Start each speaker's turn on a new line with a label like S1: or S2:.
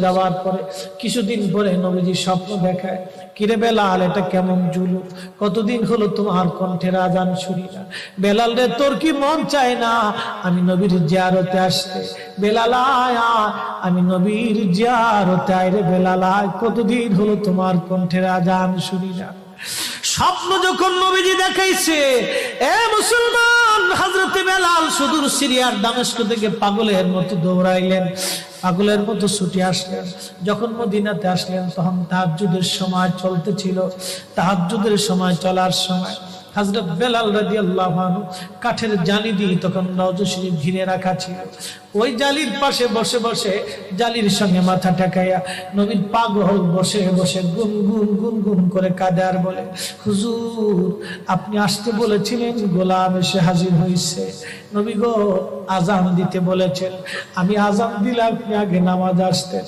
S1: যাওয়ার পরে কিছুদিন পরে নবীজি স্বপ্ন দেখায়, কিরে বেলাল, এটা কেমন জুলুম, কতদিন হলো তোমার কণ্ঠের আজান শুনি না। বেলাল রে, তোর কি মন চায় না আমি নবীর জিয়ারতে আসতে? বেলাল আয়, আমি নবীর জিয়ারতে আয় রে বেলাল আয়, কতদিন হলো তোমার কণ্ঠের আজান শুনি না। স্বপ্ন যখন নবীজি দেখাইছে, এ মুসলমান, হযরতে বেলাল সুদূর সিরিয়ার দামেস্ক থেকে পাগলের মতো দৌড়াইলেন, পাগলের মতো ছুটে আসলেন। যখন মদিনাতে আসলেন তখন তাহাজ্জুদের সময় চলতেছিল। তাহাজ্জুদের সময় চলার সময় হযরত বেলাল রাদিয়াল্লাহু আনহু কাঠের জালি দিয়ে তখন রওজা শরীফ ঘিরে রাখা ছিল। ওই জালির পাশে বসে বসে জালির সঙ্গে মাথা ঠেকাইয়া নবীর পাগল বসে বসে গুনগুন গুনগুন করে কাঁদে আর বলে, হুজুর, আপনি আসতে বলেছিলেন, গোলাম এসে হাজির হয়েছে। নবী গো, আজান দিতে বলেছেন, আমি আজান দিলে আপনি আগে নামাজ আসতেন।